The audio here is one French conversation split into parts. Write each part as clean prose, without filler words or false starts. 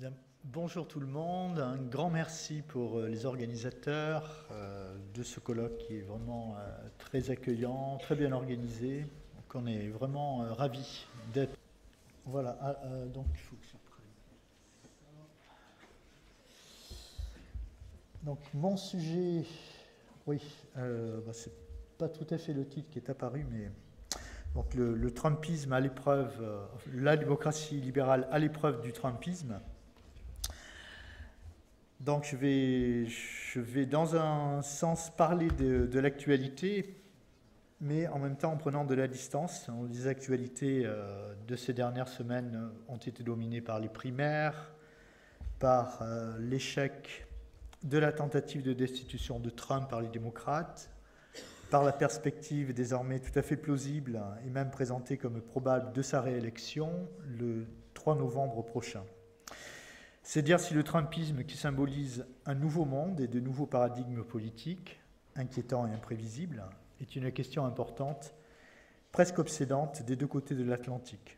Bien, bonjour tout le monde, un grand merci pour les organisateurs de ce colloque qui est vraiment très accueillant, très bien organisé. Donc on est vraiment ravis d'être. Voilà, donc il faut que je prenne. Donc mon sujet, oui, c'est pas tout à fait le titre qui est apparu, mais donc le Trumpisme à l'épreuve, la démocratie libérale à l'épreuve du Trumpisme. Donc je vais dans un sens parler de l'actualité, mais en même temps en prenant de la distance. Les actualités de ces dernières semaines ont été dominées par les primaires, par l'échec de la tentative de destitution de Trump par les démocrates, par la perspective désormais tout à fait plausible et même présentée comme probable de sa réélection le 3 novembre prochain. C'est dire si le Trumpisme, qui symbolise un nouveau monde et de nouveaux paradigmes politiques, inquiétants et imprévisibles, est une question importante, presque obsédante, des deux côtés de l'Atlantique.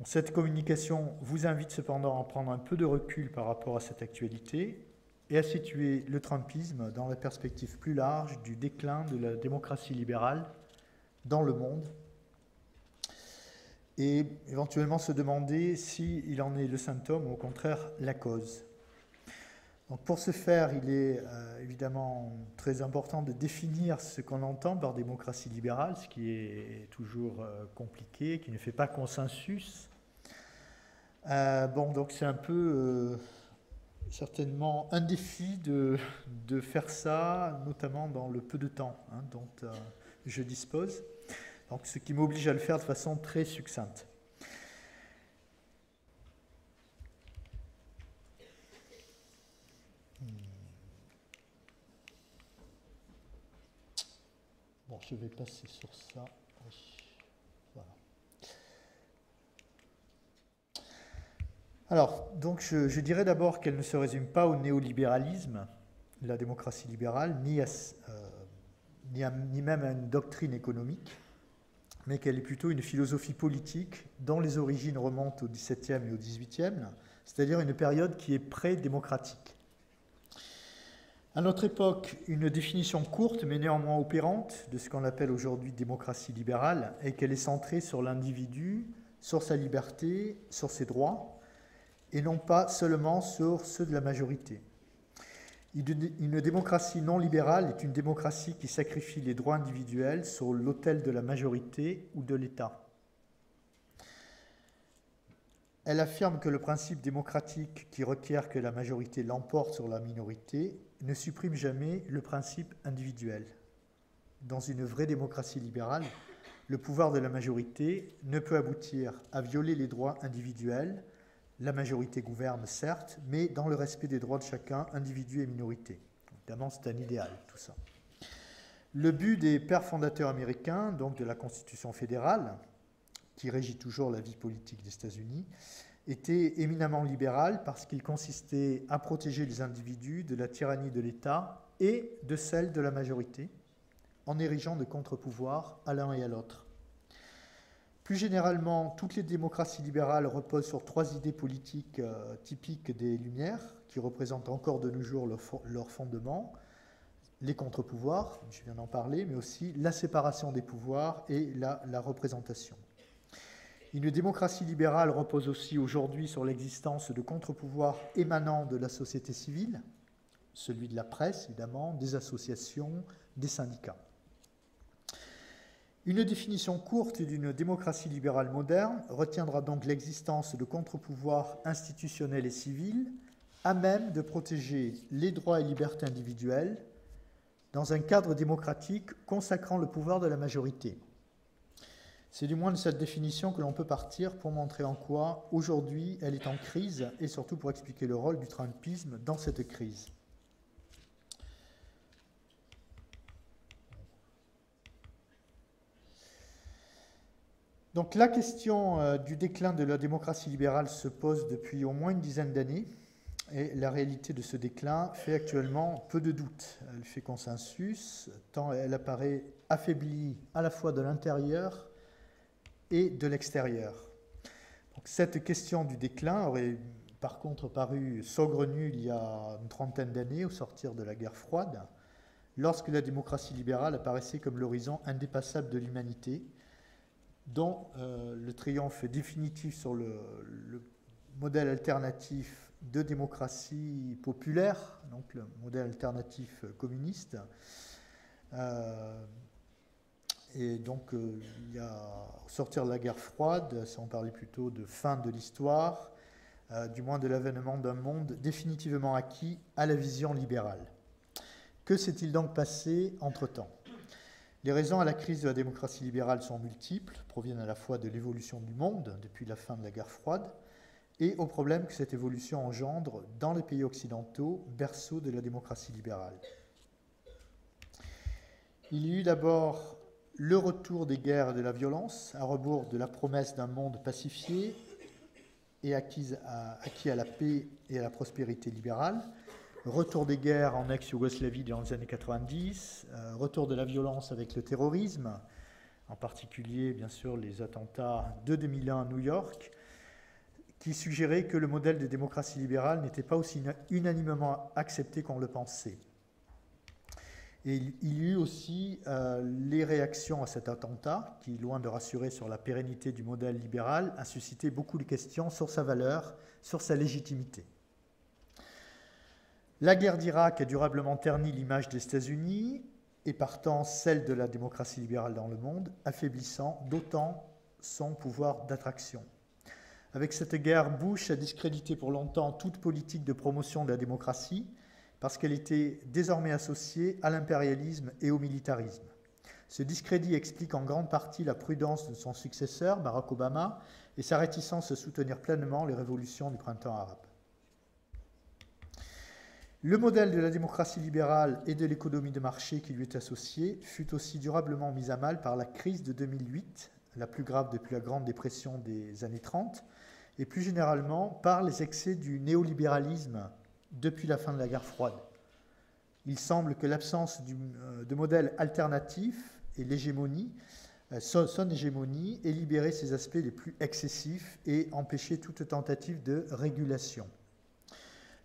Cette communication vous invite cependant à prendre un peu de recul par rapport à cette actualité et à situer le Trumpisme dans la perspective plus large du déclin de la démocratie libérale dans le monde, et éventuellement se demander s'il en est le symptôme ou au contraire la cause. Donc pour ce faire, il est évidemment très important de définir ce qu'on entend par démocratie libérale, ce qui est toujours compliqué, qui ne fait pas consensus. Donc c'est un peu certainement un défi de faire ça, notamment dans le peu de temps dont je dispose. Donc, ce qui m'oblige à le faire de façon très succincte. Bon, je vais passer sur ça. Voilà. Alors, donc, je dirais d'abord qu'elle ne se résume pas au néolibéralisme, la démocratie libérale, ni même à une doctrine économique, mais qu'elle est plutôt une philosophie politique dont les origines remontent au XVIIe et au XVIIIe, c'est-à-dire une période qui est pré-démocratique. À notre époque, une définition courte mais néanmoins opérante de ce qu'on appelle aujourd'hui démocratie libérale est qu'elle est centrée sur l'individu, sur sa liberté, sur ses droits, et non pas seulement sur ceux de la majorité. Une démocratie non libérale est une démocratie qui sacrifie les droits individuels sur l'autel de la majorité ou de l'État. Elle affirme que le principe démocratique qui requiert que la majorité l'emporte sur la minorité ne supprime jamais le principe individuel. Dans une vraie démocratie libérale, le pouvoir de la majorité ne peut aboutir à violer les droits individuels. La majorité gouverne, certes, mais dans le respect des droits de chacun, individu et minorité. Évidemment, c'est un idéal, tout ça. Le but des pères fondateurs américains, donc de la Constitution fédérale, qui régit toujours la vie politique des États-Unis, était éminemment libéral parce qu'il consistait à protéger les individus de la tyrannie de l'État et de celle de la majorité, en érigeant de contre-pouvoirs à l'un et à l'autre. Plus généralement, toutes les démocraties libérales reposent sur trois idées politiques typiques des Lumières, qui représentent encore de nos jours leur fondement, les contre-pouvoirs, je viens d'en parler, mais aussi la séparation des pouvoirs et la représentation. Une démocratie libérale repose aussi aujourd'hui sur l'existence de contre-pouvoirs émanant de la société civile, celui de la presse, évidemment, des associations, des syndicats. Une définition courte d'une démocratie libérale moderne retiendra donc l'existence de contre-pouvoirs institutionnels et civils à même de protéger les droits et libertés individuelles dans un cadre démocratique consacrant le pouvoir de la majorité. C'est du moins de cette définition que l'on peut partir pour montrer en quoi, aujourd'hui, elle est en crise et surtout pour expliquer le rôle du Trumpisme dans cette crise. Donc la question du déclin de la démocratie libérale se pose depuis au moins une dizaine d'années et la réalité de ce déclin fait actuellement peu de doute. Elle fait consensus tant elle apparaît affaiblie à la fois de l'intérieur et de l'extérieur. Donc cette question du déclin aurait par contre paru saugrenu il y a une trentaine d'années, au sortir de la guerre froide, lorsque la démocratie libérale apparaissait comme l'horizon indépassable de l'humanité, dont le triomphe définitif sur le modèle alternatif de démocratie populaire, donc le modèle alternatif communiste. Et donc, il y a, au sortir de la guerre froide, ça on parlait plutôt de fin de l'histoire, du moins de l'avènement d'un monde définitivement acquis à la vision libérale. Que s'est-il donc passé entre-temps ? Les raisons à la crise de la démocratie libérale sont multiples, proviennent à la fois de l'évolution du monde depuis la fin de la guerre froide et aux problèmes que cette évolution engendre dans les pays occidentaux, berceaux de la démocratie libérale. Il y eut d'abord le retour des guerres et de la violence, à rebours de la promesse d'un monde pacifié et acquis à la paix et à la prospérité libérale. Retour des guerres en ex-Yougoslavie dans les années 90, retour de la violence avec le terrorisme, en particulier, bien sûr, les attentats de 2001 à New York, qui suggéraient que le modèle de démocratie libérale n'était pas aussi unanimement accepté qu'on le pensait. Et il y eut aussi les réactions à cet attentat, qui, loin de rassurer sur la pérennité du modèle libéral, a suscité beaucoup de questions sur sa valeur, sur sa légitimité. La guerre d'Irak a durablement terni l'image des États-Unis et partant celle de la démocratie libérale dans le monde, affaiblissant d'autant son pouvoir d'attraction. Avec cette guerre, Bush a discrédité pour longtemps toute politique de promotion de la démocratie parce qu'elle était désormais associée à l'impérialisme et au militarisme. Ce discrédit explique en grande partie la prudence de son successeur, Barack Obama, et sa réticence à soutenir pleinement les révolutions du printemps arabe. Le modèle de la démocratie libérale et de l'économie de marché qui lui est associé fut aussi durablement mis à mal par la crise de 2008, la plus grave depuis la Grande Dépression des années 30, et plus généralement par les excès du néolibéralisme depuis la fin de la guerre froide. Il semble que l'absence de modèle alternatif et l'hégémonie, son hégémonie, ait libéré ses aspects les plus excessifs et empêché toute tentative de régulation.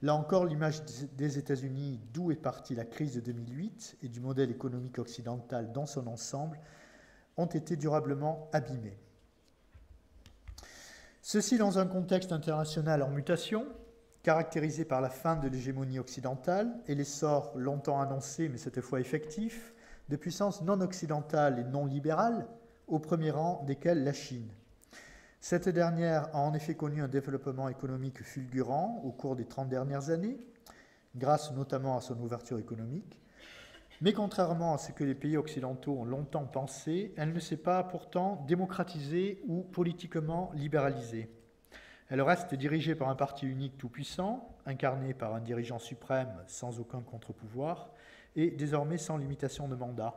Là encore, l'image des États-Unis, d'où est partie la crise de 2008, et du modèle économique occidental dans son ensemble, ont été durablement abîmées. Ceci dans un contexte international en mutation, caractérisé par la fin de l'hégémonie occidentale et l'essor longtemps annoncé, mais cette fois effectif, de puissances non occidentales et non libérales, au premier rang desquelles la Chine. Cette dernière a en effet connu un développement économique fulgurant au cours des 30 dernières années, grâce notamment à son ouverture économique, mais contrairement à ce que les pays occidentaux ont longtemps pensé, elle ne s'est pas pourtant démocratisée ou politiquement libéralisée. Elle reste dirigée par un parti unique tout-puissant, incarné par un dirigeant suprême sans aucun contre-pouvoir, et désormais sans limitation de mandat,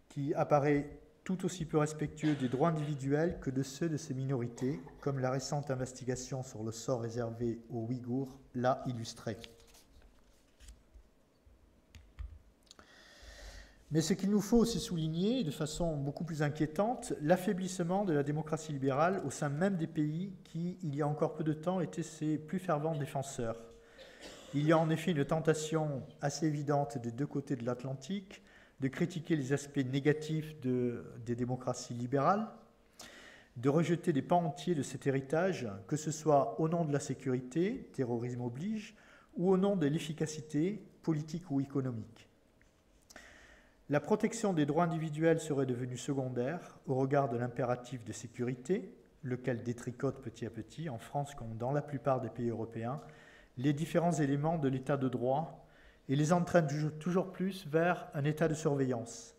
qui apparaît tout aussi peu respectueux des droits individuels que de ceux de ces minorités, comme la récente investigation sur le sort réservé aux Ouïghours l'a illustré. Mais ce qu'il nous faut aussi souligner, de façon beaucoup plus inquiétante, l'affaiblissement de la démocratie libérale au sein même des pays qui, il y a encore peu de temps, étaient ses plus fervents défenseurs. Il y a en effet une tentation assez évidente des deux côtés de l'Atlantique de critiquer les aspects négatifs des démocraties libérales, de rejeter des pans entiers de cet héritage, que ce soit au nom de la sécurité, terrorisme oblige, ou au nom de l'efficacité, politique ou économique. La protection des droits individuels serait devenue secondaire au regard de l'impératif de sécurité, lequel détricote petit à petit, en France comme dans la plupart des pays européens, les différents éléments de l'état de droit et les entraîne toujours plus vers un état de surveillance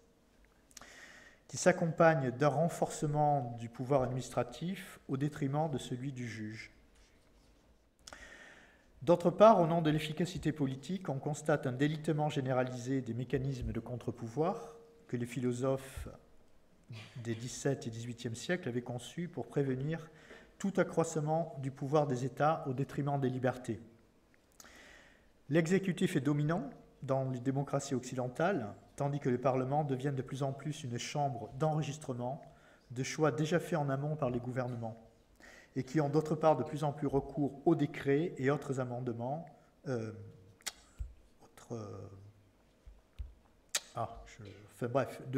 qui s'accompagne d'un renforcement du pouvoir administratif au détriment de celui du juge. D'autre part, au nom de l'efficacité politique, on constate un délitement généralisé des mécanismes de contre-pouvoir que les philosophes des XVIIe et XVIIIe siècles avaient conçus pour prévenir tout accroissement du pouvoir des États au détriment des libertés. L'exécutif est dominant dans les démocraties occidentales, tandis que les parlements deviennent de plus en plus une chambre d'enregistrement de choix déjà faits en amont par les gouvernements. et qui ont d'autre part de plus en plus recours aux décrets et autres amendements, de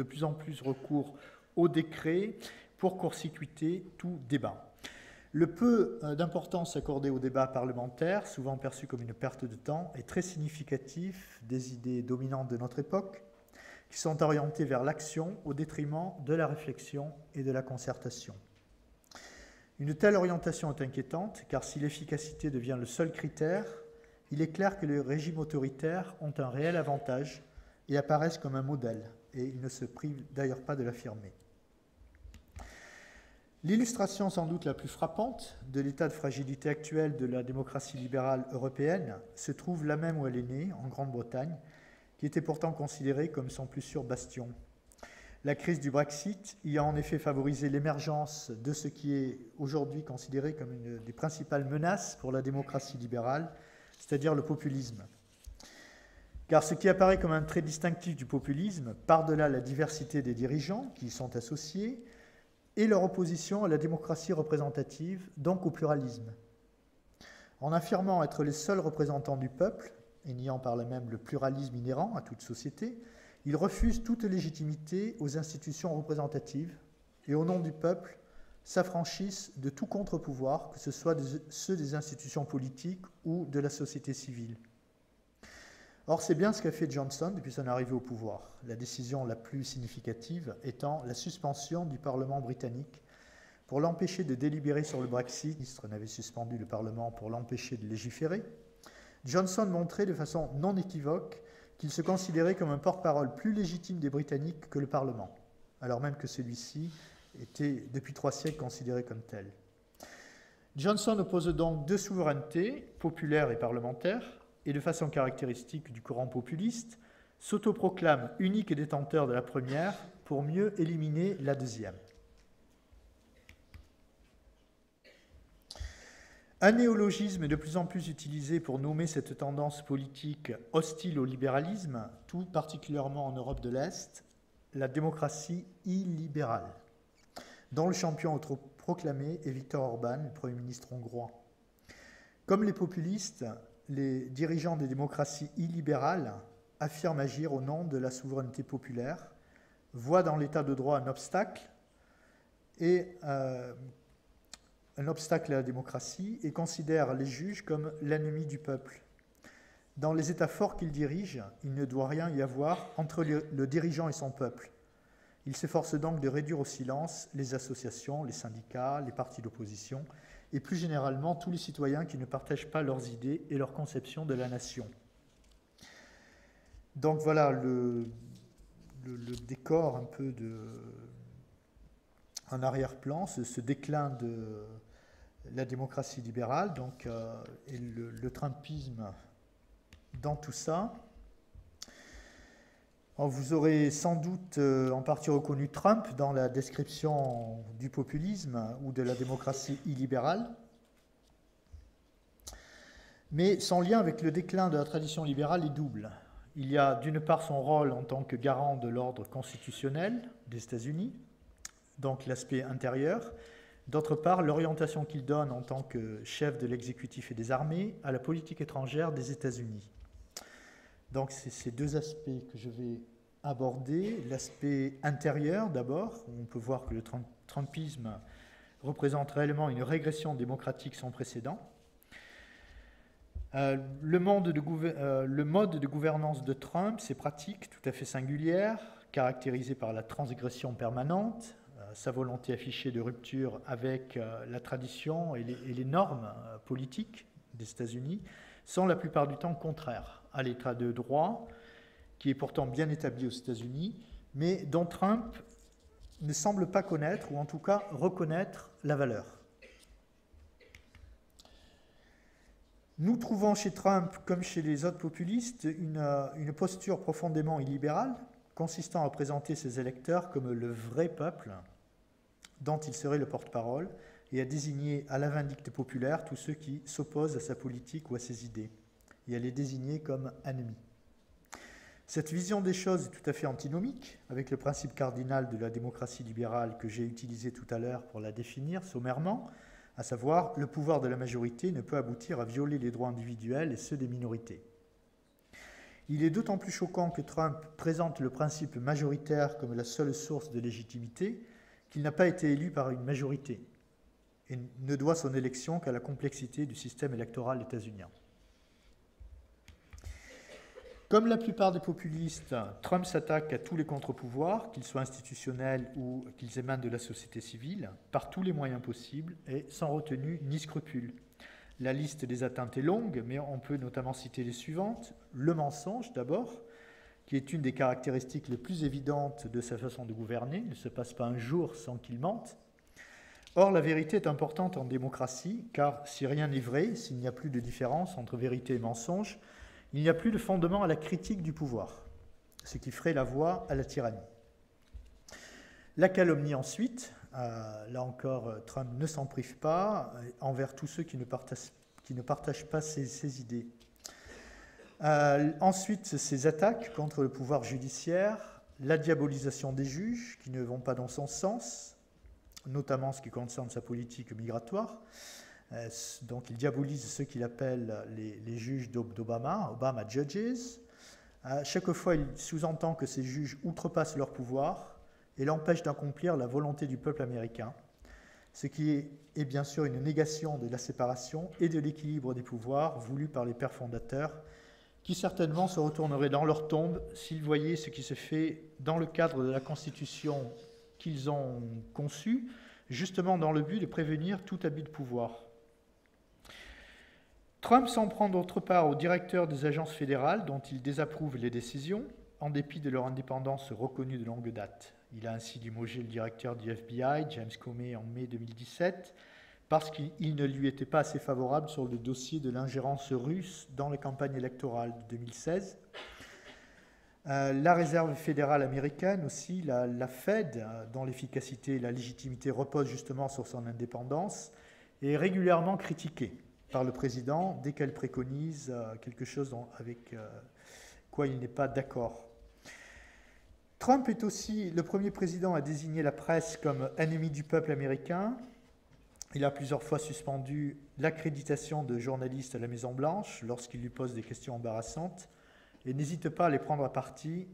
plus en plus recours aux décrets pour court-circuiter tout débat. Le peu d'importance accordée au débat parlementaire, souvent perçu comme une perte de temps, est très significatif des idées dominantes de notre époque, qui sont orientées vers l'action au détriment de la réflexion et de la concertation. Une telle orientation est inquiétante, car si l'efficacité devient le seul critère, il est clair que les régimes autoritaires ont un réel avantage et apparaissent comme un modèle, et ils ne se privent d'ailleurs pas de l'affirmer. L'illustration sans doute la plus frappante de l'état de fragilité actuel de la démocratie libérale européenne se trouve là même où elle est née, en Grande-Bretagne, qui était pourtant considérée comme son plus sûr bastion. La crise du Brexit y a en effet favorisé l'émergence de ce qui est aujourd'hui considéré comme une des principales menaces pour la démocratie libérale, c'est-à-dire le populisme. Car ce qui apparaît comme un trait distinctif du populisme, par-delà la diversité des dirigeants qui y sont associés, et leur opposition à la démocratie représentative, donc au pluralisme. En affirmant être les seuls représentants du peuple, et niant par là même le pluralisme inhérent à toute société, ils refusent toute légitimité aux institutions représentatives et, au nom du peuple, s'affranchissent de tout contre-pouvoir, que ce soit ceux des institutions politiques ou de la société civile. Or, c'est bien ce qu'a fait Johnson depuis son arrivée au pouvoir, la décision la plus significative étant la suspension du Parlement britannique pour l'empêcher de délibérer sur le Brexit. Le ministre n'avait suspendu le Parlement pour l'empêcher de légiférer. Johnson montrait de façon non équivoque qu'il se considérait comme un porte-parole plus légitime des Britanniques que le Parlement, alors même que celui-ci était depuis 3 siècles considéré comme tel. Johnson oppose donc deux souverainetés, populaire et parlementaire, et de façon caractéristique du courant populiste, s'autoproclame unique et détenteur de la première pour mieux éliminer la deuxième. Un néologisme est de plus en plus utilisé pour nommer cette tendance politique hostile au libéralisme, tout particulièrement en Europe de l'Est, la démocratie illibérale, dont le champion autoproclamé est Viktor Orban, le Premier ministre hongrois. Comme les populistes, les dirigeants des démocraties illibérales affirment agir au nom de la souveraineté populaire, voient dans l'état de droit un obstacle à la démocratie et considèrent les juges comme l'ennemi du peuple. Dans les États forts qu'ils dirigent, il ne doit rien y avoir entre le dirigeant et son peuple. Ils s'efforcent donc de réduire au silence les associations, les syndicats, les partis d'opposition, et plus généralement tous les citoyens qui ne partagent pas leurs idées et leur conception de la nation. Donc voilà le décor un peu en arrière-plan, ce déclin de la démocratie libérale, donc, et le trumpisme dans tout ça. Alors, vous aurez sans doute en partie reconnu Trump dans la description du populisme ou de la démocratie illibérale. Mais son lien avec le déclin de la tradition libérale est double. Il y a d'une part son rôle en tant que garant de l'ordre constitutionnel des États-Unis, donc l'aspect intérieur, d'autre part l'orientation qu'il donne en tant que chef de l'exécutif et des armées à la politique étrangère des États-Unis. Donc c'est ces deux aspects que je vais aborder. L'aspect intérieur d'abord, où on peut voir que le trumpisme représente réellement une régression démocratique sans précédent. Le mode de gouvernance de Trump, ses pratiques tout à fait singulières, caractérisées par la transgression permanente, sa volonté affichée de rupture avec la tradition et les normes politiques des États-Unis, sont la plupart du temps contraires à l'état de droit, qui est pourtant bien établi aux États-Unis, mais dont Trump ne semble pas connaître, ou en tout cas reconnaître la valeur. Nous trouvons chez Trump, comme chez les autres populistes, une posture profondément illibérale, consistant à présenter ses électeurs comme le vrai peuple, dont il serait le porte-parole, et à désigner à la vindicte populaire tous ceux qui s'opposent à sa politique ou à ses idées, et à les désigner comme ennemis. Cette vision des choses est tout à fait antinomique avec le principe cardinal de la démocratie libérale que j'ai utilisé tout à l'heure pour la définir sommairement, à savoir le pouvoir de la majorité ne peut aboutir à violer les droits individuels et ceux des minorités. Il est d'autant plus choquant que Trump présente le principe majoritaire comme la seule source de légitimité qu'il n'a pas été élu par une majorité et ne doit son élection qu'à la complexité du système électoral états-unien. Comme la plupart des populistes, Trump s'attaque à tous les contre-pouvoirs, qu'ils soient institutionnels ou qu'ils émanent de la société civile, par tous les moyens possibles et sans retenue ni scrupule. La liste des atteintes est longue, mais on peut notamment citer les suivantes. Le mensonge, d'abord, qui est une des caractéristiques les plus évidentes de sa façon de gouverner. Il ne se passe pas un jour sans qu'il mente. Or, la vérité est importante en démocratie, car si rien n'est vrai, s'il n'y a plus de différence entre vérité et mensonge, il n'y a plus de fondement à la critique du pouvoir, ce qui ferait la voie à la tyrannie. La calomnie ensuite, là encore, Trump ne s'en prive pas envers tous ceux qui ne partagent pas ses idées. Ensuite, ses attaques contre le pouvoir judiciaire, la diabolisation des juges qui ne vont pas dans son sens, notamment en ce qui concerne sa politique migratoire. Donc il diabolise ceux qu'il appelle les juges d'Obama, Obama Judges. Chaque fois, il sous-entend que ces juges outrepassent leur pouvoir et l'empêchent d'accomplir la volonté du peuple américain, ce qui est bien sûr une négation de la séparation et de l'équilibre des pouvoirs voulus par les pères fondateurs, qui certainement se retourneraient dans leur tombe s'ils voyaient ce qui se fait dans le cadre de la Constitution qu'ils ont conçue, justement dans le but de prévenir tout abus de pouvoir. Trump s'en prend d'autre part aux directeurs des agences fédérales dont il désapprouve les décisions, en dépit de leur indépendance reconnue de longue date. Il a ainsi limogé le directeur du FBI, James Comey, en mai 2017, parce qu'il ne lui était pas assez favorable sur le dossier de l'ingérence russe dans la campagne électorale de 2016. La Réserve fédérale américaine aussi, la Fed, dont l'efficacité et la légitimité reposent justement sur son indépendance, est régulièrement critiquée par le président dès qu'elle préconise quelque chose avec quoi il n'est pas d'accord. Trump est aussi le premier président à désigner la presse comme ennemi du peuple américain. Il a plusieurs fois suspendu l'accréditation de journalistes à la Maison-Blanche lorsqu'il lui pose des questions embarrassantes et n'hésite pas à les prendre à partie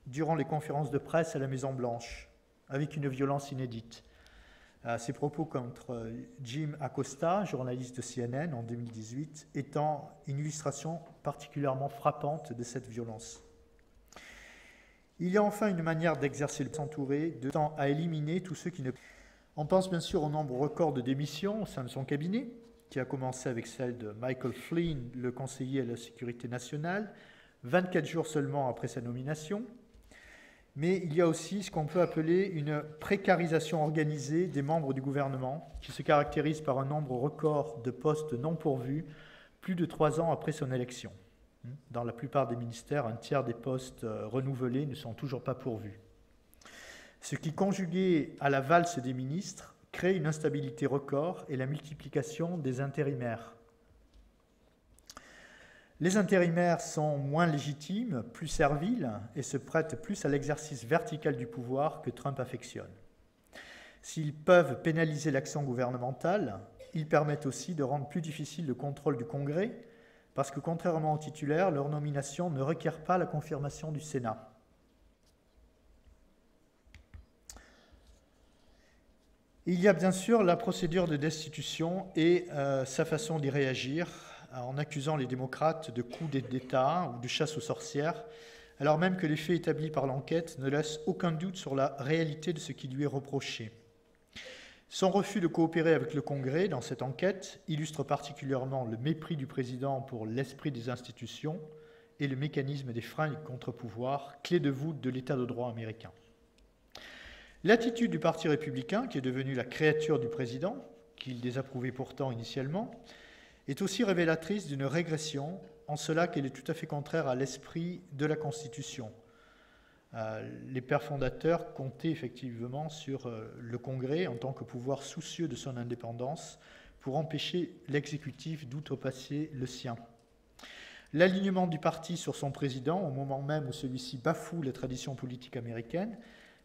durant les conférences de presse à la Maison-Blanche, avec une violence inédite. Ses propos contre Jim Acosta, journaliste de CNN en 2018, étant une illustration particulièrement frappante de cette violence. Il y a enfin une manière d'exercer le s'entourer de temps à éliminer tous ceux qui ne... On pense bien sûr au nombre record de démissions au sein de son cabinet, qui a commencé avec celle de Michael Flynn, le conseiller à la sécurité nationale, 24 jours seulement après sa nomination. Mais il y a aussi ce qu'on peut appeler une précarisation organisée des membres du gouvernement, qui se caractérise par un nombre record de postes non pourvus, plus de 3 ans après son élection. Dans la plupart des ministères, un tiers des postes renouvelés ne sont toujours pas pourvus. Ce qui, conjugué à la valse des ministres, crée une instabilité record et la multiplication des intérimaires. Les intérimaires sont moins légitimes, plus serviles et se prêtent plus à l'exercice vertical du pouvoir que Trump affectionne. S'ils peuvent pénaliser l'action gouvernementale, ils permettent aussi de rendre plus difficile le contrôle du Congrès parce que, contrairement aux titulaires, leur nomination ne requiert pas la confirmation du Sénat. Il y a bien sûr la procédure de destitution et sa façon d'y réagir en accusant les démocrates de coup d'État ou de chasse aux sorcières, alors même que les faits établis par l'enquête ne laissent aucun doute sur la réalité de ce qui lui est reproché. Son refus de coopérer avec le Congrès dans cette enquête illustre particulièrement le mépris du président pour l'esprit des institutions et le mécanisme des freins et contre-pouvoirs, clé de voûte de l'État de droit américain. L'attitude du Parti républicain, qui est devenu la créature du président, qu'il désapprouvait pourtant initialement, est aussi révélatrice d'une régression, en cela qu'elle est tout à fait contraire à l'esprit de la Constitution. Les pères fondateurs comptaient effectivement sur le Congrès en tant que pouvoir soucieux de son indépendance pour empêcher l'exécutif d'outrepasser le sien. L'alignement du parti sur son président, au moment même où celui-ci bafoue la tradition politique américaine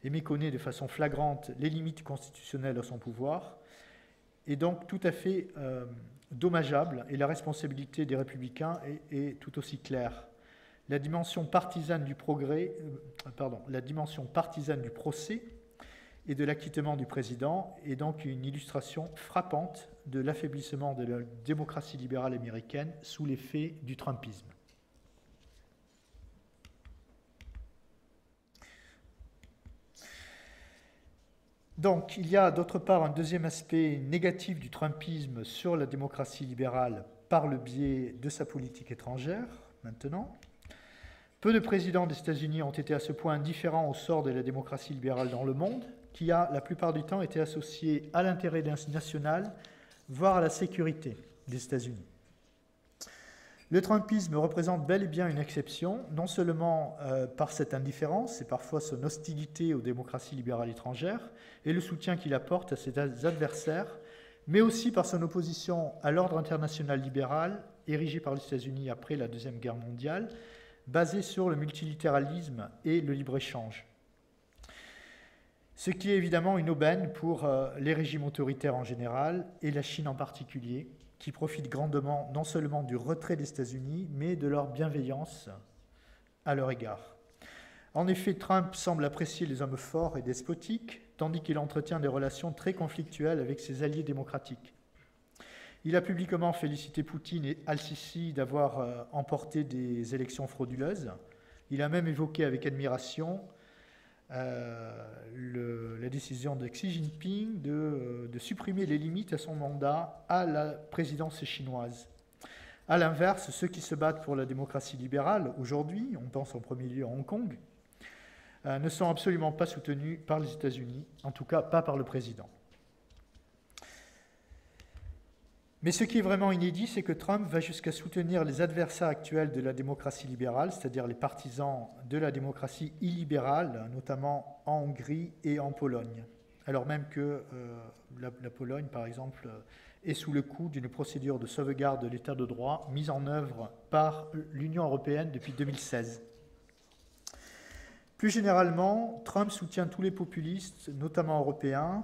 et méconnaît de façon flagrante les limites constitutionnelles à son pouvoir, est donc tout à fait dommageable et la responsabilité des républicains est tout aussi claire. La dimension partisane du la dimension partisane du procès et de l'acquittement du président est donc une illustration frappante de l'affaiblissement de la démocratie libérale américaine sous l'effet du trumpisme. Donc, il y a d'autre part un deuxième aspect négatif du trumpisme sur la démocratie libérale par le biais de sa politique étrangère, maintenant. Peu de présidents des États-Unis ont été à ce point indifférents au sort de la démocratie libérale dans le monde, qui a, la plupart du temps, été associé à l'intérêt national, voire à la sécurité des États-Unis. Le trumpisme représente bel et bien une exception, non seulement par cette indifférence et parfois son hostilité aux démocraties libérales étrangères et le soutien qu'il apporte à ses adversaires, mais aussi par son opposition à l'ordre international libéral érigé par les États-Unis après la Deuxième Guerre mondiale, basé sur le multilatéralisme et le libre-échange. Ce qui est évidemment une aubaine pour les régimes autoritaires en général et la Chine en particulier, qui profitent grandement non seulement du retrait des États-Unis, mais de leur bienveillance à leur égard. En effet, Trump semble apprécier les hommes forts et despotiques, tandis qu'il entretient des relations très conflictuelles avec ses alliés démocratiques. Il a publiquement félicité Poutine et Al-Sisi d'avoir emporté des élections frauduleuses. Il a même évoqué avec admiration la décision de Xi Jinping de supprimer les limites à son mandat à la présidence chinoise. A l'inverse, ceux qui se battent pour la démocratie libérale aujourd'hui, on pense en premier lieu à Hong Kong, ne sont absolument pas soutenus par les États-Unis, en tout cas pas par le président. Mais ce qui est vraiment inédit, c'est que Trump va jusqu'à soutenir les adversaires actuels de la démocratie libérale, c'est-à-dire les partisans de la démocratie illibérale, notamment en Hongrie et en Pologne. Alors même que la Pologne, par exemple, est sous le coup d'une procédure de sauvegarde de l'état de droit mise en œuvre par l'Union européenne depuis 2016. Plus généralement, Trump soutient tous les populistes, notamment européens.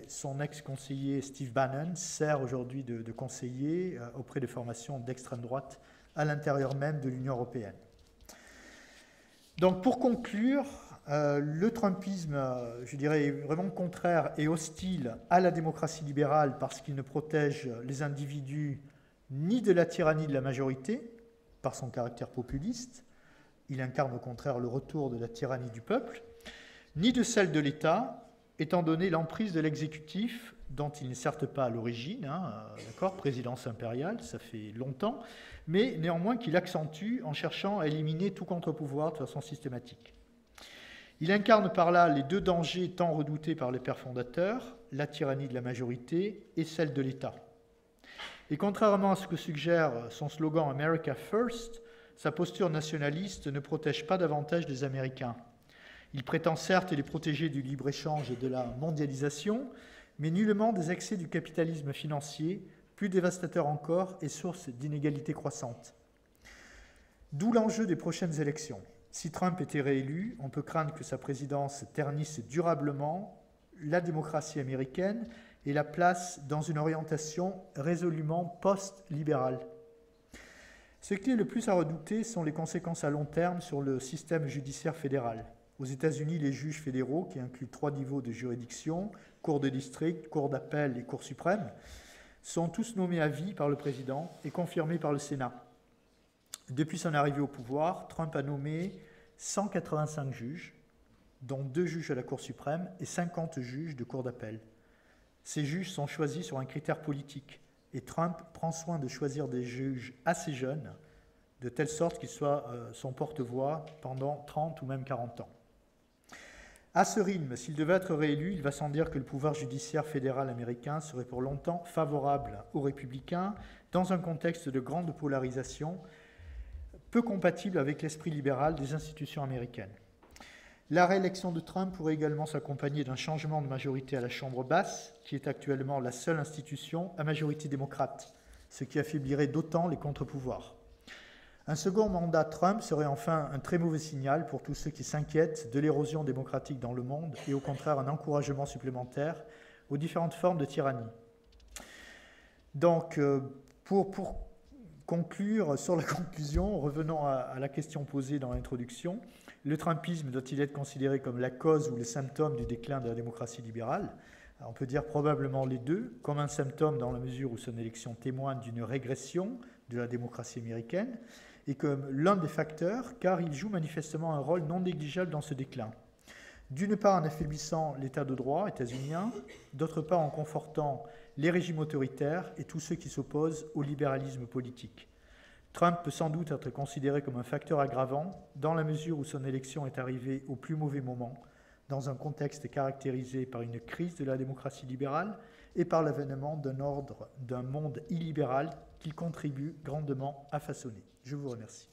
Son ex-conseiller Steve Bannon sert aujourd'hui de conseiller auprès de formations d'extrême droite à l'intérieur même de l'Union européenne. Donc pour conclure, le trumpisme, je dirais, est vraiment contraire et hostile à la démocratie libérale parce qu'il ne protège les individus ni de la tyrannie de la majorité, par son caractère populiste, il incarne au contraire le retour de la tyrannie du peuple, ni de celle de l'État, étant donné l'emprise de l'exécutif, dont il n'est certes pas à l'origine, présidence impériale, ça fait longtemps, mais néanmoins qu'il accentue en cherchant à éliminer tout contre-pouvoir de façon systématique. Il incarne par là les deux dangers tant redoutés par les pères fondateurs, la tyrannie de la majorité et celle de l'État. Et contrairement à ce que suggère son slogan « America First », sa posture nationaliste ne protège pas davantage les Américains. Il prétend certes les protéger du libre-échange et de la mondialisation, mais nullement des excès du capitalisme financier, plus dévastateur encore et source d'inégalités croissantes. D'où l'enjeu des prochaines élections. Si Trump était réélu, on peut craindre que sa présidence ternisse durablement la démocratie américaine et la place dans une orientation résolument post-libérale. Ce qui est le plus à redouter sont les conséquences à long terme sur le système judiciaire fédéral. Aux États-Unis, les juges fédéraux, qui incluent 3 niveaux de juridiction, cour de district, cour d'appel et cour suprême, sont tous nommés à vie par le président et confirmés par le Sénat. Depuis son arrivée au pouvoir, Trump a nommé 185 juges, dont 2 juges à la Cour suprême et 50 juges de cour d'appel. Ces juges sont choisis sur un critère politique, et Trump prend soin de choisir des juges assez jeunes, de telle sorte qu'ils soient son porte-voix pendant 30 ou même 40 ans. À ce rythme, s'il devait être réélu, il va sans dire que le pouvoir judiciaire fédéral américain serait pour longtemps favorable aux républicains dans un contexte de grande polarisation peu compatible avec l'esprit libéral des institutions américaines. La réélection de Trump pourrait également s'accompagner d'un changement de majorité à la Chambre basse, qui est actuellement la seule institution à majorité démocrate, ce qui affaiblirait d'autant les contre-pouvoirs. Un second mandat Trump serait enfin un très mauvais signal pour tous ceux qui s'inquiètent de l'érosion démocratique dans le monde et au contraire un encouragement supplémentaire aux différentes formes de tyrannie. Donc, pour conclure, sur la conclusion, revenons à la question posée dans l'introduction, le trumpisme doit-il être considéré comme la cause ou le symptôme du déclin de la démocratie libérale? Alors, on peut dire probablement les deux, comme un symptôme dans la mesure où son élection témoigne d'une régression de la démocratie américaine, et comme l'un des facteurs, car il joue manifestement un rôle non négligeable dans ce déclin. D'une part en affaiblissant l'état de droit états-unien, d'autre part en confortant les régimes autoritaires et tous ceux qui s'opposent au libéralisme politique. Trump peut sans doute être considéré comme un facteur aggravant dans la mesure où son élection est arrivée au plus mauvais moment, dans un contexte caractérisé par une crise de la démocratie libérale et par l'avènement d'un monde illibéral qu'il contribue grandement à façonner. Je vous remercie.